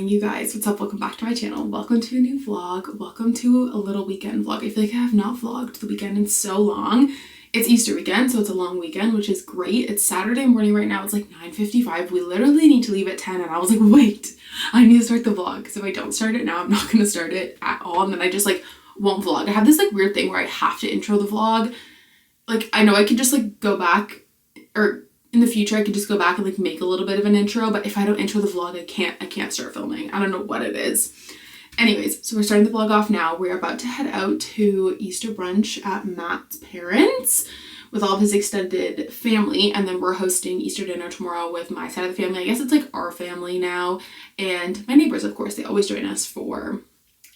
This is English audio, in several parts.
morning, you guys. What's up? Welcome back to my channel. Welcome to a new vlog. Welcome to a little weekend vlog. I feel like I have not vlogged the weekend in so long. It's Easter weekend, so it's a long weekend, which is great. It's Saturday morning right now. It's like 9:55. We literally need to leave at 10, and I was like, wait, I need to start the vlog, because if I don't start it now, I'm not going to start it at all, and then I just like won't vlog. I have this like weird thing where I have to intro the vlog. Like, I know I could just like go back, or in the future I could just go back and like make a little bit of an intro, but if I don't intro the vlog, I can't start filming. I don't know what it is. Anyways, so we're starting the vlog off now. We're about to head out to Easter brunch at Matt's parents with all of his extended family, and then we're hosting Easter dinner tomorrow with my side of the family. I guess it's like our family now, and my neighbors, of course, they always join us for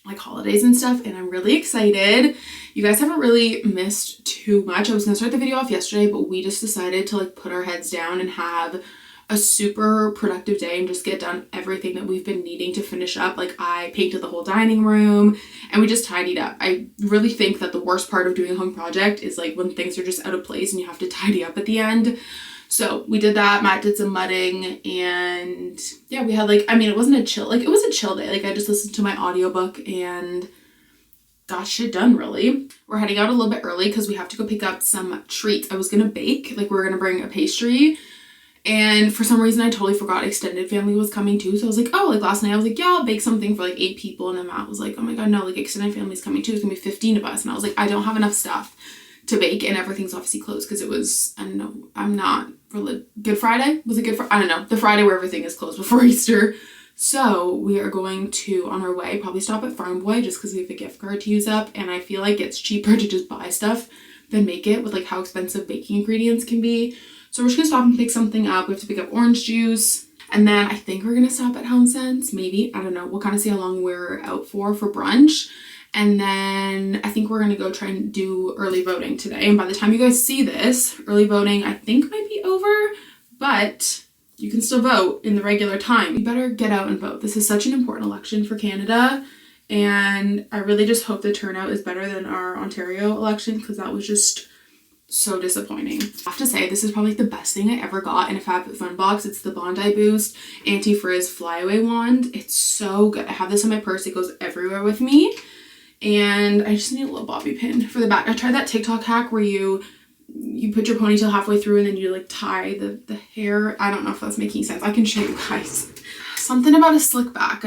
like holidays and stuff, and I'm really excited. You guys haven't really missed too much. I was gonna start the video off yesterday, but we just decided to like put our heads down and have a super productive day and just get done everything that we've been needing to finish up. Like, I painted the whole dining room and we just tidied up. I really think that the worst part of doing a home project is like when things are just out of place and you have to tidy up at the end. So we did that. Matt did some mudding, and yeah, we had like, I mean, it wasn't a chill, like it was a chill day. Like, I just listened to my audiobook and got shit done, really. We're heading out a little bit early because we have to go pick up some treats. I was gonna bake, like we were gonna bring a pastry, and for some reason I totally forgot extended family was coming too. So I was like, oh, like last night I was like, yeah, I'll bake something for like 8 people, and then Matt was like, oh my god, no, like extended family's coming too. It's gonna be 15 of us, and I was like, I don't have enough stuff to bake, and everything's obviously closed because it was, I don't know, I'm not really, Good Friday? Was it Good Friday? I don't know, the Friday where everything is closed before Easter. So we are going to, on our way, probably stop at Farm Boy just because we have a gift card to use up, and I feel like it's cheaper to just buy stuff than make it with like how expensive baking ingredients can be. So we're just gonna stop and pick something up. We have to pick up orange juice, and then I think we're gonna stop at Home Sense, maybe, I don't know. We'll kind of see how long we're out for brunch. And then I think we're gonna go try and do early voting today. And by the time you guys see this, early voting I think might be over, but you can still vote in the regular time. You better get out and vote. This is such an important election for Canada, and I really just hope the turnout is better than our Ontario election, because that was just so disappointing. I have to say, this is probably the best thing I ever got in a FabFitFun box. It's the Bondi Boost Anti-Frizz Flyaway Wand. It's so good. I have this in my purse. It goes everywhere with me. And I just need a little bobby pin for the back. I tried that TikTok hack where you put your ponytail halfway through and then you like tie the hair. I don't know if that's making sense. I can show you guys. Something about a slick back.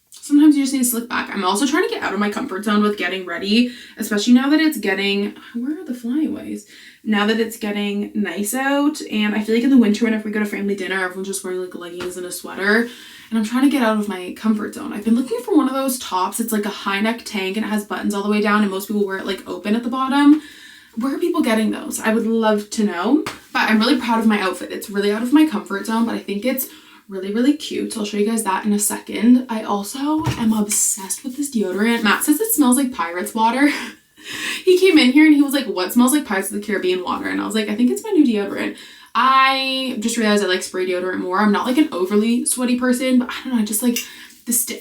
Sometimes you just need a slick back. I'm also trying to get out of my comfort zone with getting ready, especially now that it's getting, where are the flyaways? Now that it's getting nice out, and I feel like in the winter whenever we go to family dinner, everyone's just wearing like leggings and a sweater, and I'm trying to get out of my comfort zone. I've been looking for one of those tops. It's like a high neck tank and it has buttons all the way down, and most people wear it like open at the bottom. Where are people getting those? I would love to know. But I'm really proud of my outfit. It's really out of my comfort zone, but I think it's really, really cute. So I'll show you guys that in a second. I also am obsessed with this deodorant. Matt says it smells like Pirates water. He came in here and he was like, what smells like Pirates of the Caribbean water? And I was like, I think it's my new deodorant. I just realized I like spray deodorant more. I'm not like an overly sweaty person, but I don't know, I just like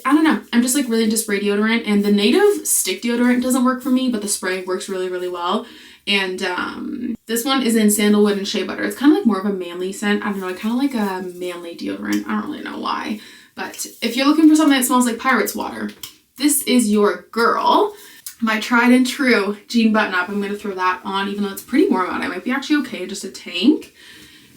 I don't know. I'm just like really into spray deodorant, and the native stick deodorant doesn't work for me, but the spray works really, really well. And this one is in sandalwood and shea butter. It's kind of like more of a manly scent. I don't know, I kind of like a manly deodorant. I don't really know why. But if you're looking for something that smells like Pirates water, this is your girl. My tried and true jean button up. I'm going to throw that on, even though it's pretty warm out. I might be actually okay, just a tank.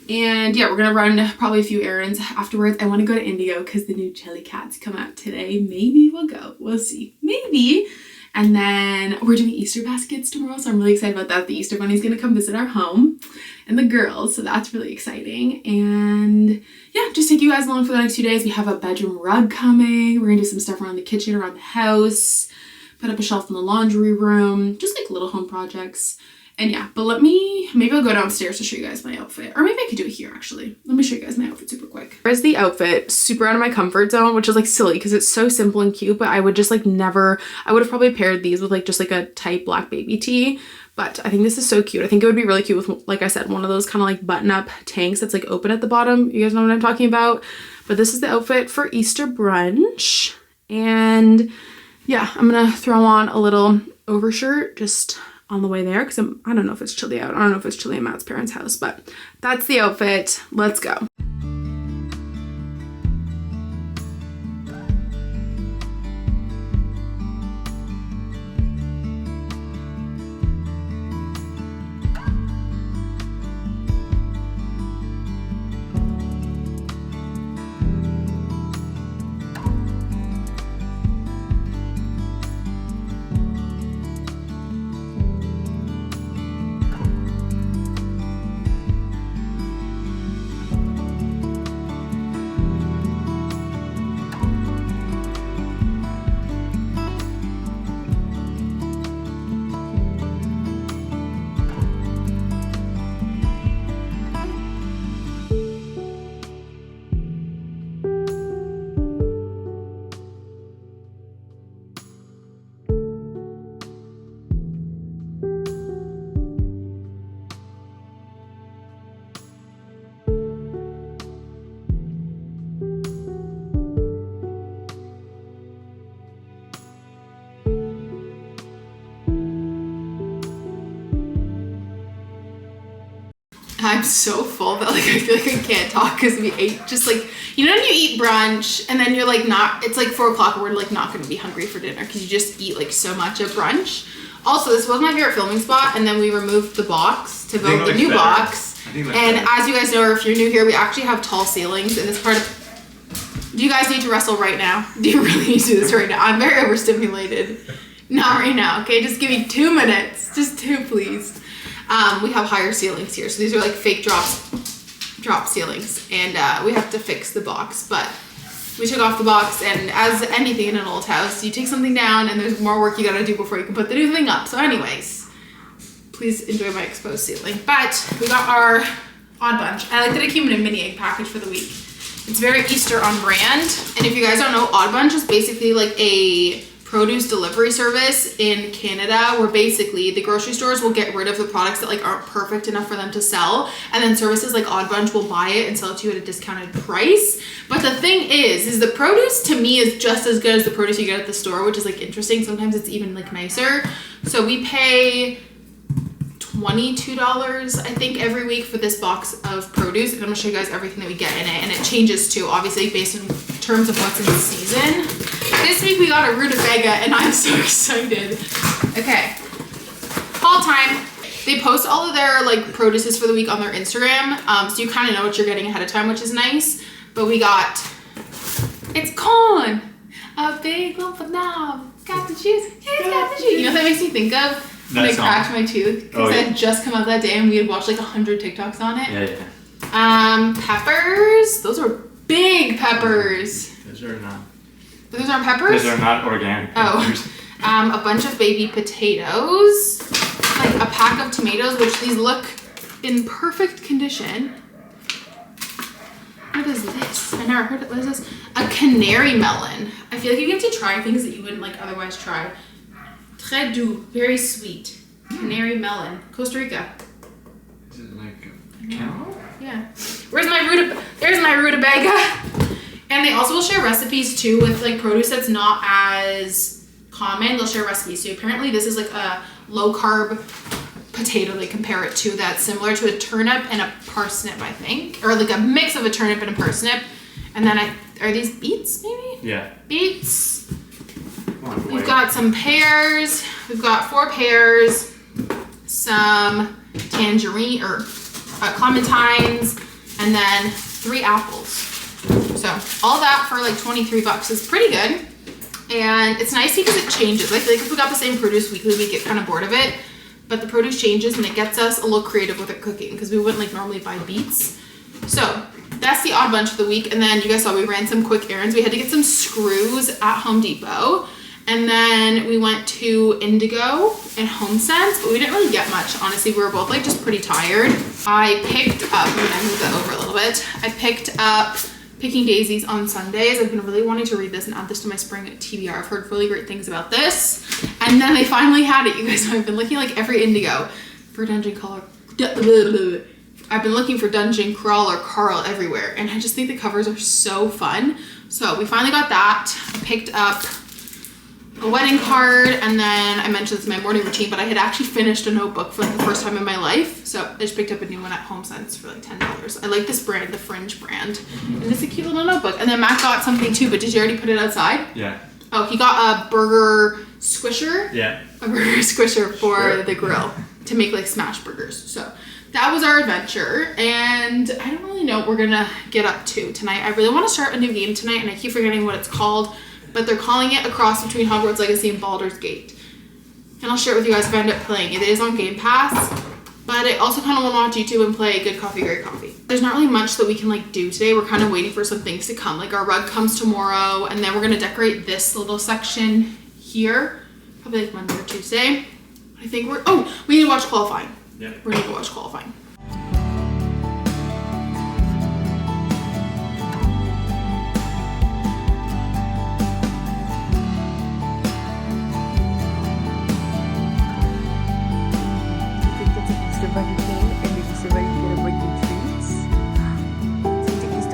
And yeah, we're going to run probably a few errands afterwards. I want to go to Indigo because the new Jelly Cats come out today. Maybe we'll go. We'll see. Maybe. And then we're doing Easter baskets tomorrow, so I'm really excited about that. The Easter Bunny's gonna come visit our home, and the girls, so that's really exciting. And yeah, just take you guys along for the next few days. We have a bedroom rug coming. We're gonna do some stuff around the kitchen, around the house, put up a shelf in the laundry room, just like little home projects. And yeah, but maybe I'll go downstairs to show you guys my outfit. Or maybe I could do it here, actually. Let me show you guys my outfit super quick. Here's the outfit, super out of my comfort zone, which is like silly because it's so simple and cute, but I would just like never, I would have probably paired these with like just like a tight black baby tee. But I think this is so cute. I think it would be really cute with, like I said, one of those kind of like button up tanks that's like open at the bottom. You guys know what I'm talking about? But this is the outfit for Easter brunch. And yeah, I'm gonna throw on a little overshirt just on the way there because I don't know if it's chilly out. I don't know if it's chilly at Matt's parents' house, but that's the outfit. Let's go. I'm so full that like I feel like I can't talk because we ate just like, you know when you eat brunch and then you're like not, it's like 4 o'clock and we're like not gonna be hungry for dinner because you just eat like so much at brunch. Also, this was my favorite filming spot, and then we removed the box to build the new box. And as you guys know, or if you're new here, we actually have tall ceilings in this part of... Do you guys need to wrestle right now? Do you really need to do this right now? I'm very overstimulated. Not right now, okay? Just give me 2 minutes. Just 2, please. We have higher ceilings here, so these are like fake drop ceilings, and we have to fix the box, but we took off the box, and as anything in an old house, you take something down and there's more work you gotta do before you can put the new thing up. So anyways, please enjoy my exposed ceiling. But we got our odd bunch. I like that it came in a mini egg package for the week. It's very Easter on brand. And if you guys don't know, Odd Bunch is basically like a produce delivery service in Canada where basically the grocery stores will get rid of the products that like aren't perfect enough for them to sell, and then services like Odd Bunch will buy it and sell it to you at a discounted price. But the thing is the produce to me is just as good as the produce you get at the store, which is like interesting. Sometimes it's even like nicer. So we pay $22 I think every week for this box of produce, and I'm gonna show you guys everything that we get in it, and it changes too, obviously based in terms of what's in the season. This week we got a rutabaga and I'm so excited. Okay, haul time. They post all of their like produces for the week on their Instagram, so you kind of know what you're getting ahead of time, which is nice. But we got, it's corn, a big lump of knob, got the juice, it's got the juice. You know what that makes me think of? When I cracked my tooth, because it had just come out that day and we had watched like 100 TikToks on it. Yeah. Peppers. Those are big peppers. Those are not. Those aren't peppers? Those are not organic peppers. A bunch of baby potatoes. Like a pack of tomatoes, which these look in perfect condition. What is this? I never heard it. What is this? A canary melon. I feel like you get to try things that you wouldn't like otherwise try. Très doux, very sweet. Canary melon, Costa Rica. Is it like a cantaloupe? Yeah. There's my rutabaga. And they also will share recipes too with like produce that's not as common. They'll share recipes. So apparently this is like a low carb potato they compare it to that's similar to a turnip and a parsnip, I think. Or like a mix of a turnip and a parsnip. And then are these beets maybe? Yeah. Beets. We've got some pears. We've got 4 pears, some tangerine or clementines, and then 3 apples. So all that for like $23 is pretty good. And it's nice because it changes. I feel like if we got the same produce weekly, we'd get kind of bored of it. But the produce changes and it gets us a little creative with our cooking because we wouldn't like normally buy beets. So that's the Odd Bunch of the week. And then you guys saw we ran some quick errands. We had to get some screws at Home Depot. And then we went to Indigo and HomeSense, but we didn't really get much. Honestly, we were both like just pretty tired. I picked up, I'm gonna move that over a little bit. I picked up Picking Daisies on Sundays. I've been really wanting to read this and add this to my spring TBR. I've heard really great things about this. And then they finally had it. You guys know I've been looking like every Indigo for Dungeon Crawler. I've been looking for Dungeon Crawler Carl everywhere. And I just think the covers are so fun. So we finally got that. I picked up a wedding card, and then I mentioned this in my morning routine, but I had actually finished a notebook for like the first time in my life. So I just picked up a new one at HomeSense for like $10. I like this brand, the Fringe brand. And it's a cute little notebook. And then Matt got something too, but did you already put it outside? Yeah. Oh, he got a burger squisher? Yeah. A burger squisher for the grill to make like smash burgers. So that was our adventure, and I don't really know what we're gonna get up to tonight. I really want to start a new game tonight, and I keep forgetting what it's called. But they're calling it a cross between Hogwarts Legacy and Baldur's Gate. And I'll share it with you guys if I end up playing it. It is on Game Pass, but I also kind of want to watch YouTube and play Good Coffee, Great Coffee. There's not really much that we can like do today. We're kind of waiting for some things to come. Like our rug comes tomorrow, and then we're going to decorate this little section here, probably like Monday or Tuesday. I think we need to watch qualifying. Yeah. We're going to go watch qualifying.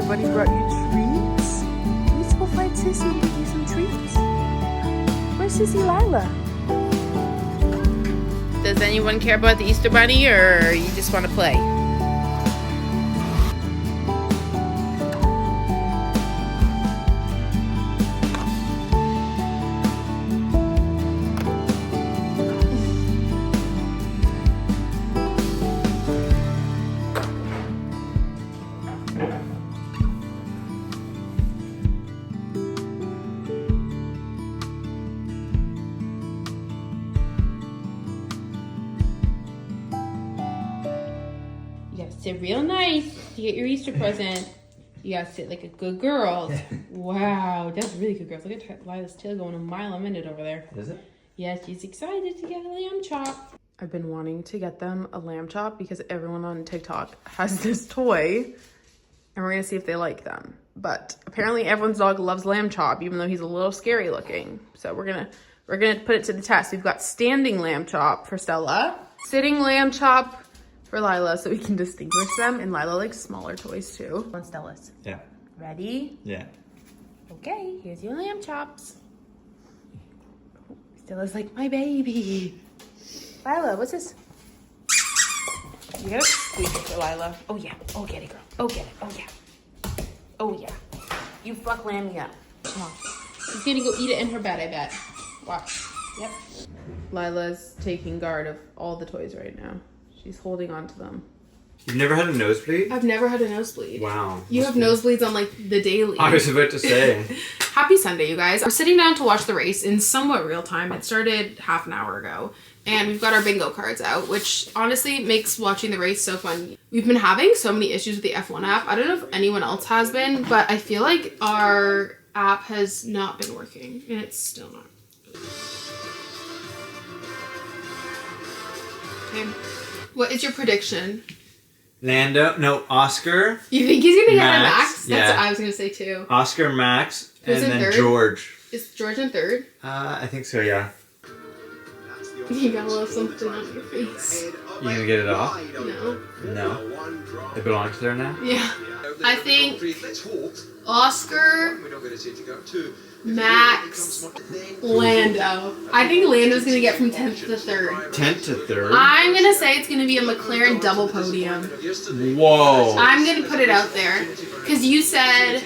Bunny brought you treats. Let's go find Sissy and get you some treats. Where's Sissy Lila? Does anyone care about the Easter Bunny, or you just want to play? Sit real nice to get your Easter present. You gotta sit like a good girl. Wow, that's really good girls. Look at Lila's tail going a mile a minute over there. Is it? Yeah, she's excited to get a lamb chop. I've been wanting to get them a lamb chop because everyone on TikTok has this toy, and we're gonna see if they like them. But apparently everyone's dog loves lamb chop, even though he's a little scary looking. So we're gonna put it to the test. We've got standing lamb chop for Stella, sitting lamb chop for Lila, so we can distinguish them. And Lila likes smaller toys too. On Stella's. Yeah. Ready? Yeah. Okay, here's your lamb chops. Stella's like, my baby. Lila, what's this? You gotta squeeze it for Lila. Oh yeah. Oh, get it, girl. Oh, get it. Oh yeah. Oh yeah. You fuck Lammy up. Come on. She's gonna go eat it in her bed, I bet. Watch. Yep. Lila's taking guard of all the toys right now. She's holding on to them. You've never had a nosebleed? I've never had a nosebleed. Wow. You have nosebleeds on like the daily. I was about to say. Happy Sunday, you guys. We're sitting down to watch the race in somewhat real time. It started half an hour ago. And we've got our bingo cards out, which honestly makes watching the race so fun. We've been having so many issues with the F1 app. I don't know if anyone else has been, but I feel like our app has not been working, and it's still not. Okay. What is your prediction? Oscar. You think he's gonna get a Max, Max? That's yeah. what I was gonna say too. Oscar, Max, Who's and in then third? George. Is George in third? I think so, yeah. You got a little something on your face. You gonna get it off? No. No. It belongs there now? Yeah. I think Oscar, Max, Lando. I think Lando's gonna get from 10th to 3rd. 10th to 3rd? I'm gonna say it's gonna be a McLaren double podium. Whoa. I'm gonna put it out there. Because you said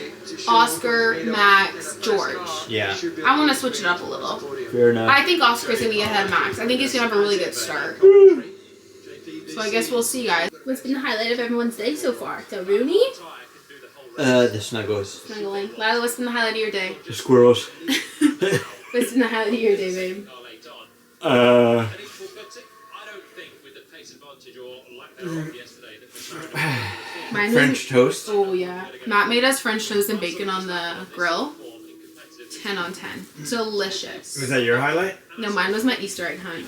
Oscar, Max, George. Yeah. I want to switch it up a little. Fair enough. I think Oscar's gonna be ahead of Max. I think he's gonna have a really good start. So I guess we'll see, guys. What's been the highlight of everyone's day so far? So Rooney? The snuggles. Snuggling. Lila, what's been the highlight of your day? The squirrels. What's been the highlight of your day, babe? Mine was- French toast. Oh yeah. Matt made us French toast and bacon on the grill. 10 on 10. Delicious. Was that your highlight? No, mine was my Easter egg hunt.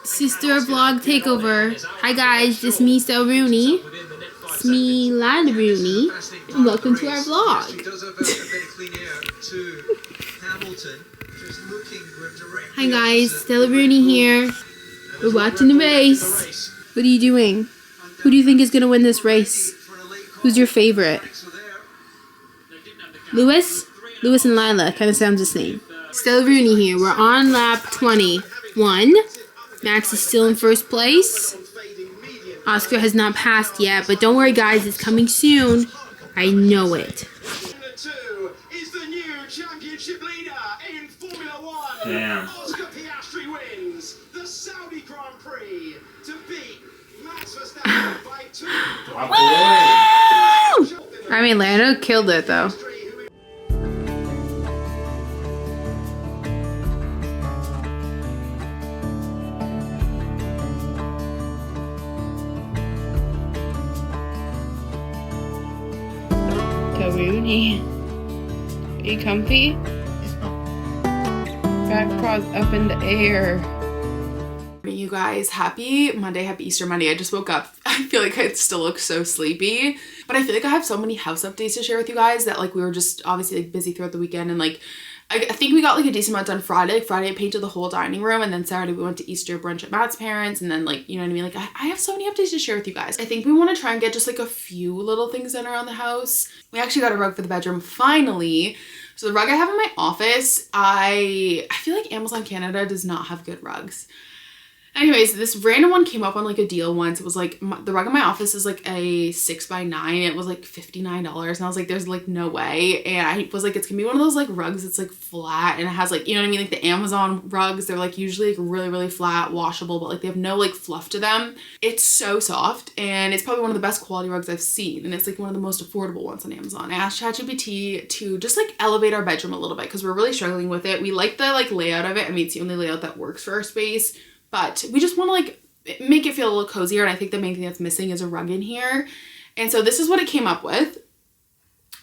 Sister vlog takeover. Hi guys, this me so Rooney. It's me Lila Rooney. And welcome to our vlog. Hi guys, Stella Rooney here. We're watching the race. What are you doing? Who do you think is gonna win this race? Who's your favorite? Lewis? Lewis and Lila, kind of sounds the same. Stella Rooney here. We're on lap 21. Max is still in first place. Oscar has not passed yet, but don't worry guys, it's coming soon. I know it. Damn. Oscar Piastri wins the Saudi Grand Prix to beat Max Verstappen by 2 I mean, Lando killed it though. Rooney. Are you comfy? Back paws up in the air. You guys, happy Monday, happy Easter Monday. I just woke up. I feel like I still look so sleepy, but I feel like I have so many house updates to share with you guys that like we were just obviously like busy throughout the weekend, and like I think we got like a decent amount done Friday. Like Friday I painted the whole dining room, and then Saturday we went to Easter brunch at Matt's parents, and then like, you know what I mean? Like I have so many updates to share with you guys. I think we want to try and get just like a few little things done around the house. We actually got a rug for the bedroom finally. So the rug I have in my office, I feel like Amazon Canada does not have good rugs. Anyways, this random one came up on like a deal once. It was like, the rug in my office is like a 6x9. It was like $59. And I was like, there's like no way. And I was like, it's gonna be one of those like rugs that's like flat and it has like, you know what I mean? Like the Amazon rugs, they're like usually like really, really flat, washable, but like they have no like fluff to them. It's so soft and it's probably one of the best quality rugs I've seen. And it's like one of the most affordable ones on Amazon. I asked ChatGPT to just like elevate our bedroom a little bit because we're really struggling with it. We like the like layout of it. I mean, it's the only layout that works for our space. But we just want to like make it feel a little cozier. And I think the main thing that's missing is a rug in here. And so this is what it came up with.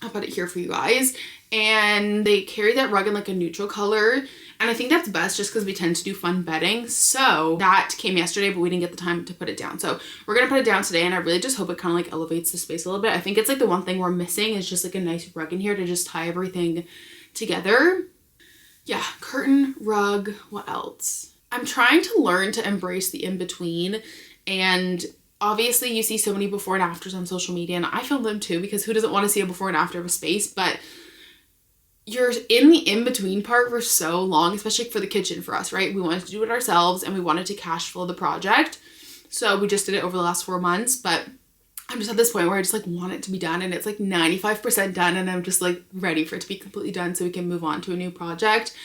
I'll put it here for you guys. And they carry that rug in like a neutral color. And I think that's best just because we tend to do fun bedding. So that came yesterday, but we didn't get the time to put it down. So we're going to put it down today. And I really just hope it kind of like elevates the space a little bit. I think it's like the one thing we're missing is just like a nice rug in here to just tie everything together. Yeah, curtain, rug, what else? I'm trying to learn to embrace the in-between, and obviously you see so many before and afters on social media, and I film them too because who doesn't want to see a before and after of a space, but you're in the in-between part for so long, especially for the kitchen for us, right? We wanted to do it ourselves and we wanted to cash flow the project. So we just did it over the last 4 months, but I'm just at this point where I just like want it to be done, and it's like 95% done, and I'm just like ready for it to be completely done so we can move on to a new project.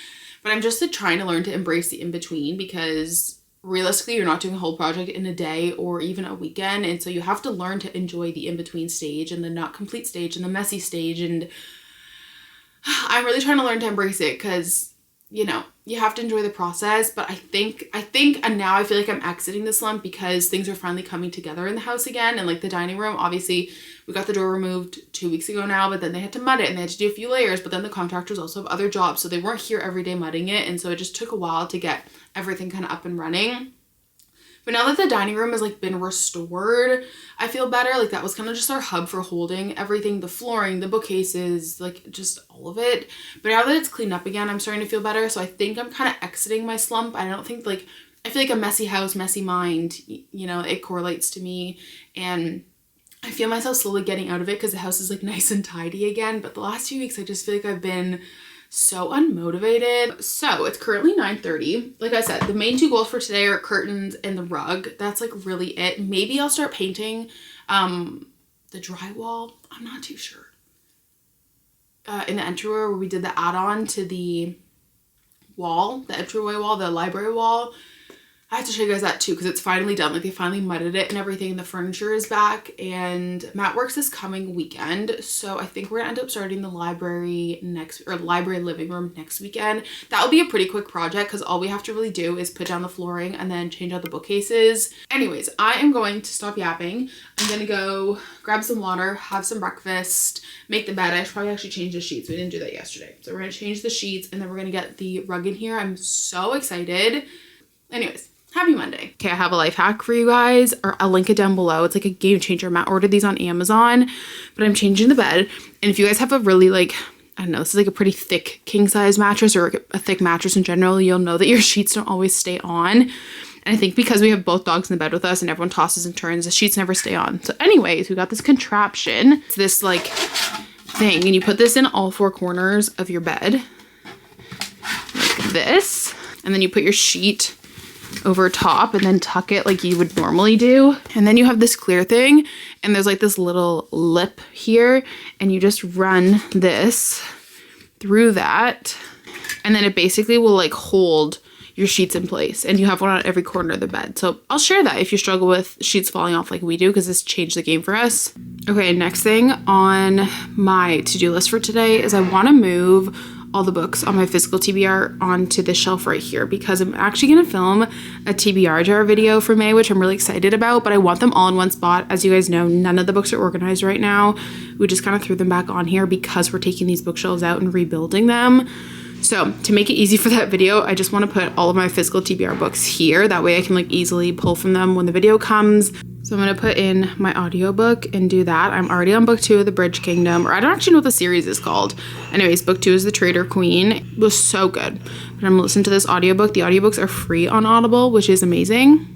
But I'm just like trying to learn to embrace the in-between because realistically you're not doing a whole project in a day or even a weekend. And so you have to learn to enjoy the in-between stage and the not complete stage and the messy stage. And I'm really trying to learn to embrace it because, you know, you have to enjoy the process. But I think, and now I feel like I'm exiting the slump because things are finally coming together in the house again. And like the dining room, obviously we got the door removed 2 weeks ago now, but then they had to mud it and they had to do a few layers, but then the contractors also have other jobs. So they weren't here every day mudding it. And so it just took a while to get everything kind of up and running. But now that the dining room has like been restored, I feel better. Like that was kind of just our hub for holding everything, the flooring, the bookcases, like just all of it. But now that it's cleaned up again, I'm starting to feel better. So I think I'm kind of exiting my slump. I don't think like, I feel like a messy house, messy mind, you know, it correlates to me. And I feel myself slowly getting out of it because the house is like nice and tidy again. But the last few weeks, I just feel like I've been so unmotivated. So it's currently 9:30. Like I said, the main 2 goals for today are curtains and the rug. That's like really it. Maybe I'll start painting the drywall. I'm not too sure. In the entryway where we did the add-on to the wall, the entryway wall, the library wall. I have to show you guys that too because it's finally done. Like they finally mudded it and everything. The furniture is back and Matt works this coming weekend. So I think we're gonna end up starting the library library living room next weekend. That will be a pretty quick project because all we have to really do is put down the flooring and then change out the bookcases. Anyways, I am going to stop yapping. I'm gonna go grab some water, have some breakfast, make the bed. I should probably actually change the sheets. We didn't do that yesterday. So we're gonna change the sheets and then we're gonna get the rug in here. I'm so excited. Anyways. Happy Monday. Okay, I have a life hack for you guys, or I'll link it down below. It's like a game changer. Matt ordered these on Amazon, but I'm changing the bed. And if you guys have a really like, I don't know, this is like a pretty thick king size mattress or a thick mattress in general, you'll know that your sheets don't always stay on. And I think because we have both dogs in the bed with us and everyone tosses and turns, the sheets never stay on. So anyways, we got this contraption. It's this like thing, and you put this in all 4 corners of your bed like this. And then you put your sheet over top and then tuck it like you would normally do. And then you have this clear thing and there's like this little lip here and you just run this through that and then it basically will like hold your sheets in place, and you have one on every corner of the bed. So I'll share that if you struggle with sheets falling off like we do, because this changed the game for us. Okay, next thing on my to-do list for today is I want to move all the books on my physical TBR onto this shelf right here, because I'm actually going to film a TBR jar video for May, which I'm really excited about, but I want them all in one spot. As you guys know, none of the books are organized right now. We just kind of threw them back on here because we're taking these bookshelves out and rebuilding them. So to make it easy for that video, I just want to put all of my physical TBR books here. That way I can like easily pull from them when the video comes. So I'm going to put in my audiobook and do that. I'm already on book 2 of the Bridge Kingdom, or I don't actually know what the series is called. Anyways, book 2 is The Traitor Queen. It was so good. But I'm listening to this audiobook. The audiobooks are free on Audible, which is amazing.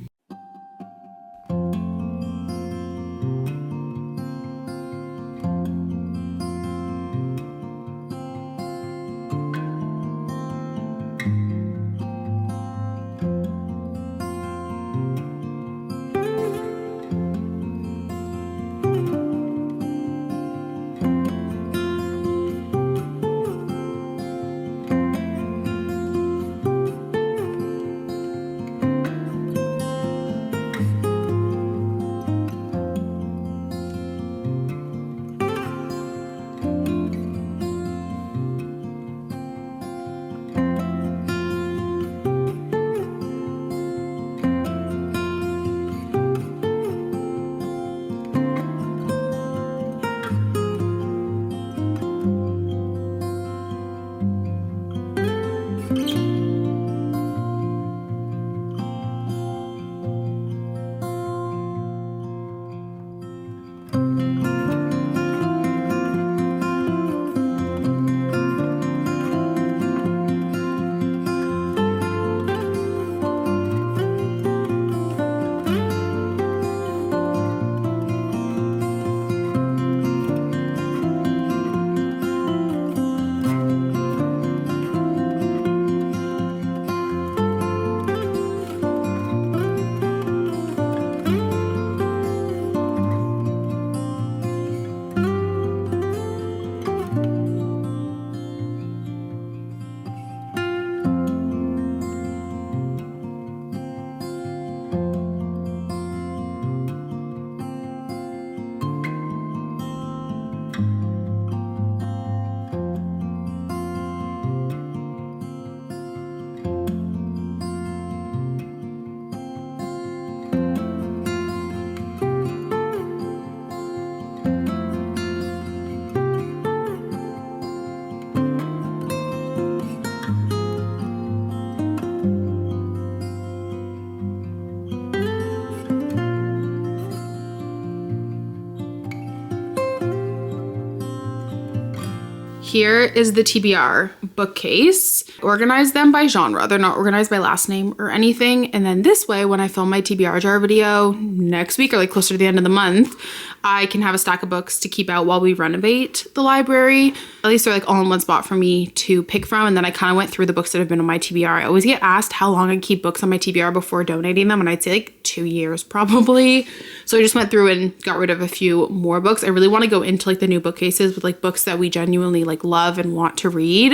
Here is the TBR bookcase. Organize them by genre. They're not organized by last name or anything. And then this way, when I film my TBR jar video next week or like closer to the end of the month, I can have a stack of books to keep out while we renovate the library. At least they're like all in one spot for me to pick from. And then I kind of went through the books that have been on my TBR. I always get asked how long I keep books on my TBR before donating them. And I'd say like 2 years probably. So I just went through and got rid of a few more books. I really want to go into like the new bookcases with like books that we genuinely like love and want to read.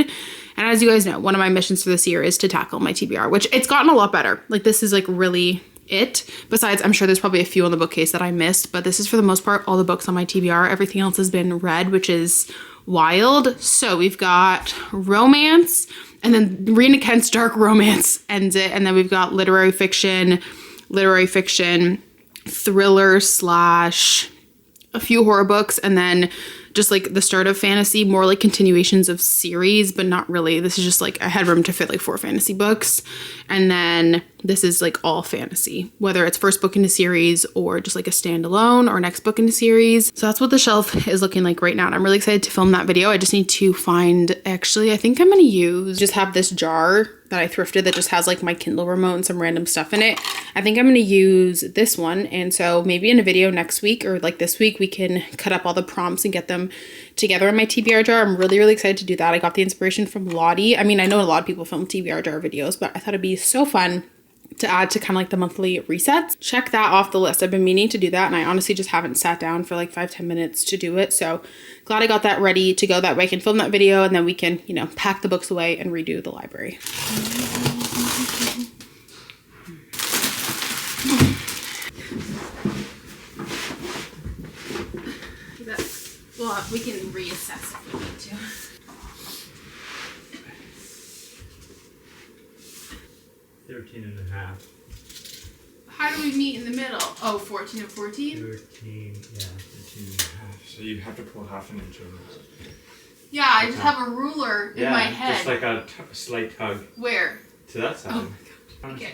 And as you guys know, one of my missions for this year is to tackle my TBR, which it's gotten a lot better. Like this is like really it. Besides, I'm sure there's probably a few on the bookcase that I missed, but this is for the most part all the books on my TBR. Everything else has been read, which is wild. So we've got romance, and then Rena Kent's dark romance ends it, and then we've got literary fiction, thriller slash a few horror books, and then just like the start of fantasy, more like continuations of series, but not really. This is just like I had room to fit like 4 fantasy books. And then this is like all fantasy, whether it's first book in a series or just like a standalone or next book in a series. So that's what the shelf is looking like right now. And I'm really excited to film that video. I just need to find, actually, I think I'm going to just have this jar that I thrifted that just has like my Kindle remote and some random stuff in it. I think I'm going to use this one. And so maybe in a video next week or like this week, we can cut up all the prompts and get them together in my TBR jar. I'm really, really excited to do that. I got the inspiration from Lottie. I mean, I know a lot of people film TBR jar videos, but I thought it'd be so fun to add to kind of like the monthly resets. Check that off the list. I've been meaning to do that, and I honestly just haven't sat down for like 5-10 minutes to do it. So glad I got that ready to go. That way I can film that video, and then we can, you know, pack the books away and redo the library. Well, we can reassess if we need to. 13.5. How do we meet in the middle? Oh, 14 and 14? 13, yeah, 13.5. So you have to pull half an inch over. Yeah, I just have a ruler in my head. Just like a slight tug. Where? To that side. Oh my god. Okay.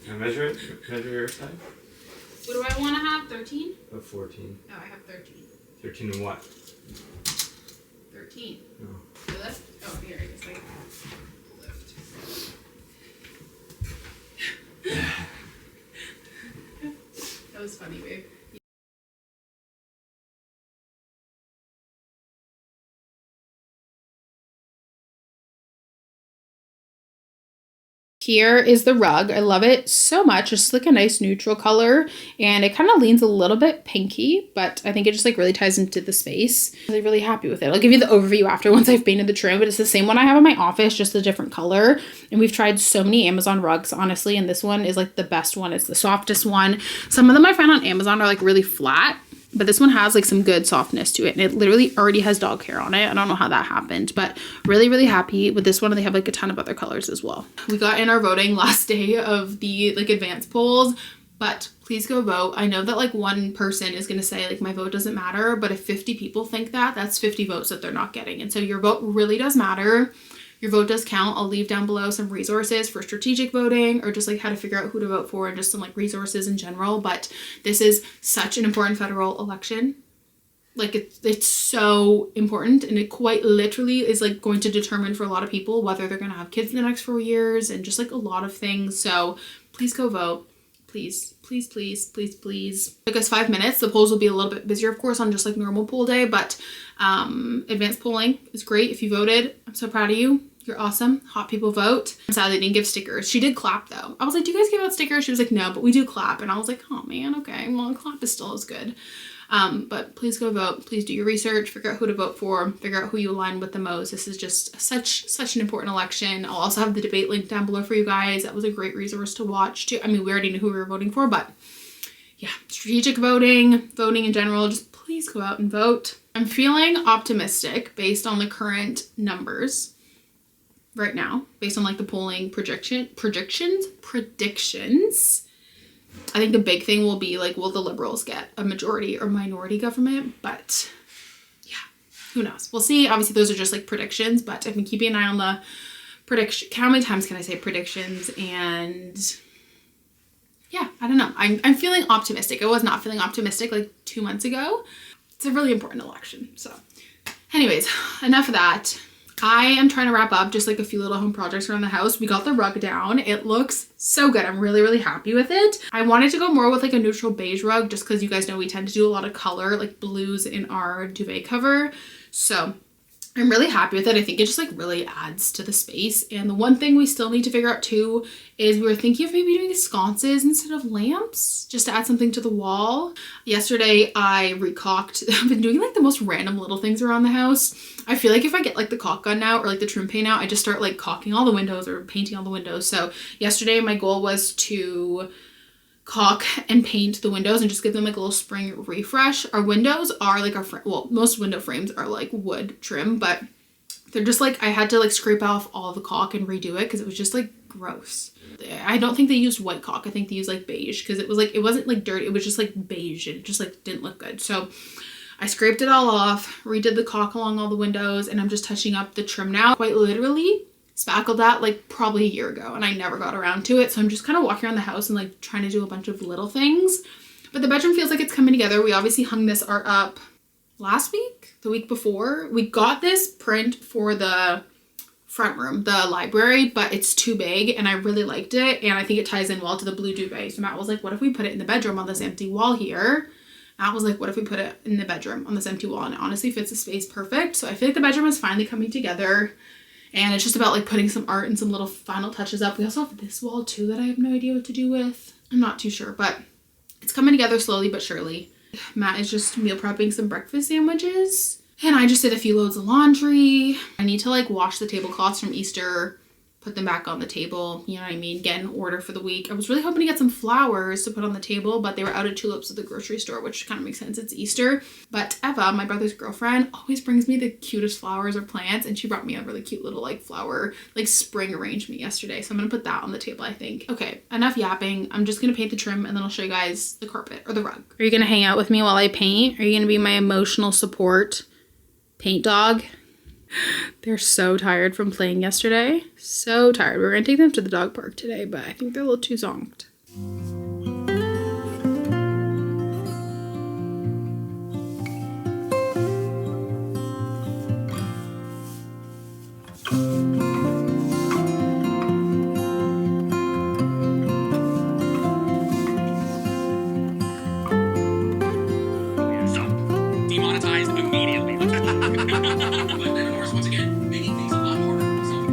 Now measure it. Measure your side. What do I want to have? 13? 14. Oh, I have 13. 13 and what? 13. No. So that's, oh, here, I guess like lift. That was funny, babe. Here is the rug. I love it so much. Just like a nice neutral color, and it kind of leans a little bit pinky, but I think it just like really ties into the space. I'm really happy with it. I'll give you the overview after once I've painted the trim, but it's the same one I have in my office, just a different color. And we've tried so many Amazon rugs, honestly, and this one is like the best one. It's the softest one. Some of them I found on Amazon are like really flat, but this one has like some good softness to it, and it literally already has dog hair on it. I don't know how that happened, but really, really happy with this one. And they have like a ton of other colors as well. We got in our voting last day of the like advanced polls, but please go vote. I know that like one person is going to say like my vote doesn't matter, but if 50 people think that, that's 50 votes that they're not getting. And so your vote really does matter. Your vote does count. I'll leave down below some resources for strategic voting or just like how to figure out who to vote for and just some like resources in general. But this is such an important federal election. Like it's so important, and it quite literally is like going to determine for a lot of people whether they're going to have kids in the next 4 years and just like a lot of things. So please go vote. Please, please, please, please, please. Took us 5 minutes. The polls will be a little bit busier, of course, on just like normal poll day, but advanced polling is great. If you voted, I'm so proud of you. You're awesome. Hot people vote. I'm sad they didn't give stickers. She did clap though. I was like, do you guys give out stickers? She was like, no, but we do clap. And I was like, oh man, okay. Well, clap is still as good. But please go vote. Please do your research, figure out who to vote for, figure out who you align with the most. This is just such an important election. I'll also have the debate link down below for you guys. That was a great resource to watch too. I mean, we already knew who we were voting for, but yeah, strategic voting in general, just please go out and vote. I'm feeling optimistic based on the current numbers right now, based on like the polling predictions. I think the big thing will be like, will the Liberals get a majority or minority government? But yeah, who knows? We'll see. Obviously, those are just like predictions, but I've been keeping an eye on the prediction. How many times can I say predictions? And yeah, I don't know. I'm feeling optimistic. I was not feeling optimistic like 2 months ago. It's a really important election. So Anyways, enough of that. I am trying to wrap up just like a few little home projects around the house. We got the rug down. It looks so good. I'm really, really happy with it. I wanted to go more with like a neutral beige rug just because you guys know we tend to do a lot of color, like blues in our duvet cover. So I'm really happy with it. I think it just like really adds to the space. And the one thing we still need to figure out too is we were thinking of maybe doing sconces instead of lamps just to add something to the wall. Yesterday I recocked. I've been doing like the most random little things around the house. I feel like if I get like the caulk gun out or like the trim paint out, I just start like caulking all the windows or painting all the windows. So yesterday my goal was to caulk and paint the windows and just give them like a little spring refresh. Our windows are like well, most window frames are like wood trim, but they're just like, I had to like scrape off all the caulk and redo it because it was just like gross. I don't think they used white caulk. I think they used like beige because it was like, it wasn't like dirty. It was just like beige and it just like didn't look good. So I scraped it all off, redid the caulk along all the windows, and I'm just touching up the trim now. Quite literally spackled that like probably a year ago and I never got around to it. So I'm just kind of walking around the house and like trying to do a bunch of little things. But the bedroom feels like it's coming together. We obviously hung this art up last week, the week before. We got this print for the front room, the library, but it's too big and I really liked it. And I think it ties in well to the blue duvet. So Matt was like, what if we put it in the bedroom on this empty wall here? Matt was like, what if we put it in the bedroom on this empty wall? And it honestly fits the space perfect. So I feel like the bedroom is finally coming together. And it's just about like putting some art and some little final touches up. We also have this wall too that I have no idea what to do with. I'm not too sure, but it's coming together slowly but surely. Matt is just meal prepping some breakfast sandwiches. And I just did a few loads of laundry. I need to like wash the tablecloths from Easter, put them back on the table, you know what I mean, get an order for the week. I was really hoping to get some flowers to put on the table, but they were out of tulips at the grocery store, which kind of makes sense, it's Easter. But Eva, my brother's girlfriend, always brings me the cutest flowers or plants, and she brought me a really cute little like flower, like spring arrangement yesterday, so I'm gonna put that on the table, I think. Okay, enough yapping. I'm just gonna paint the trim and then I'll show you guys the carpet or the rug. Are you gonna hang out with me while I paint? Are you gonna be my emotional support paint dog? They're so tired from playing yesterday. So tired. We're gonna take them to the dog park today, but I think they're a little too zonked. Demonetized immediately. But then, of course, once again, making things a lot harder. So.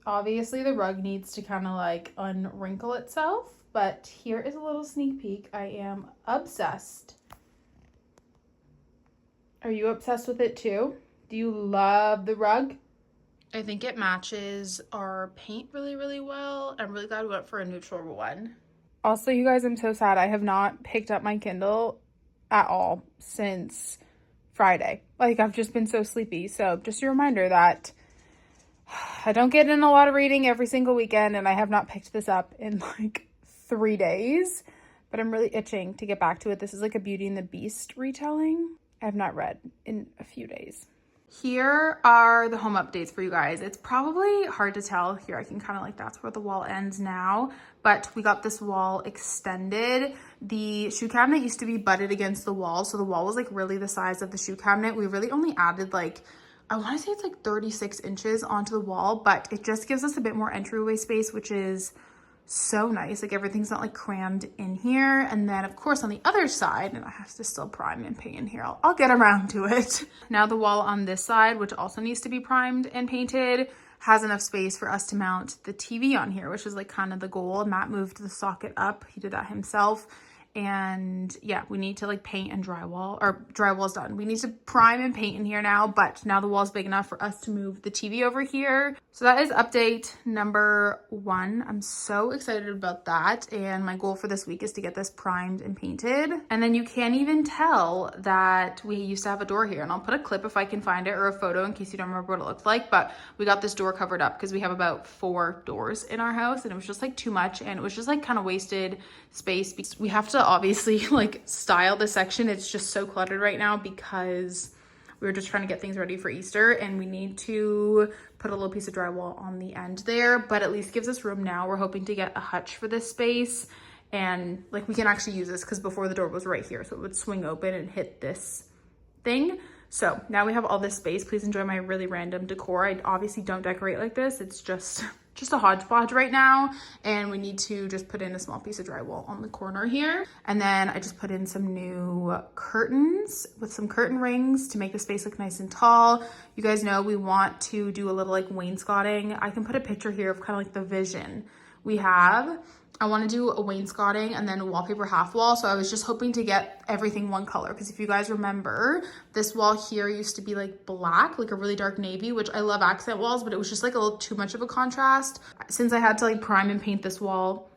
Obviously the rug needs to kind of like unwrinkle itself, but here is a little sneak peek. I am obsessed. Are you obsessed with it too? Do you love the rug? I think it matches our paint really, really well. I'm really glad we went for a neutral one. Also, you guys, I'm so sad. I have not picked up my Kindle at all since Friday. Like, I've just been so sleepy. So just a reminder that I don't get in a lot of reading every single weekend, and I have not picked this up in like 3 days, but I'm really itching to get back to it. This is like a Beauty and the Beast retelling I have not read in a few days. Here are the home updates for you guys. It's probably hard to tell. Here I can kind of like, that's where the wall ends now, but we got this wall extended. The shoe cabinet used to be butted against the wall, so the wall was like really the size of the shoe cabinet. We really only added like, I want to say it's like 36 inches onto the wall, but it just gives us a bit more entryway space, which is so nice. Like everything's not like crammed in here. And then of course on the other side, and I have to still prime and paint here. I'll get around to it. Now the wall on this side, which also needs to be primed and painted, has enough space for us to mount the TV on here, which is like kind of the goal. Matt moved the socket up. He did that himself. And yeah, we need to like paint and drywall, or drywall's done. We need to prime and paint in here now, but now the wall's big enough for us to move the TV over here. So that is update number 1. I'm so excited about that. And my goal for this week is to get this primed and painted. And then you can't even tell that we used to have a door here. And I'll put a clip if I can find it, or a photo in case you don't remember what it looked like. But we got this door covered up because we have about 4 doors in our house, and it was just like too much. And it was just like kind of wasted space because we have to obviously like style this section. It's just so cluttered right now because we were just trying to get things ready for Easter, and we need to put a little piece of drywall on the end there, but at least gives us room now. We're hoping to get a hutch for this space, and like we can actually use this because before the door was right here, so it would swing open and hit this thing. So now we have all this space. Please enjoy my really random decor. I obviously don't decorate like this. It's just a hodgepodge right now, and we need to just put in a small piece of drywall on the corner here. And then I just put in some new curtains with some curtain rings to make the space look nice and tall. You guys know we want to do a little like wainscoting. I can put a picture here of kind of like the vision we have. I want to do a wainscoting and then a wallpaper half wall. So I was just hoping to get everything one color, because if you guys remember, this wall here used to be like black, like a really dark navy, which I love accent walls, but it was just like a little too much of a contrast. Since I had to like prime and paint this wall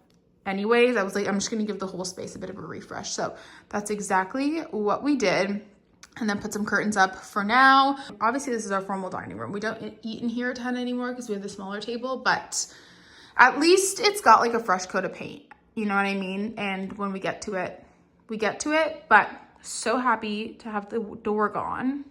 anyways, I was like, I'm just going to give the whole space a bit of a refresh. So that's exactly what we did. And then put some curtains up for now. Obviously this is our formal dining room. We don't eat in here a ton anymore because we have the smaller table, but at least it's got like a fresh coat of paint, you know what I mean? And when we get to it, we get to it, but so happy to have the door gone.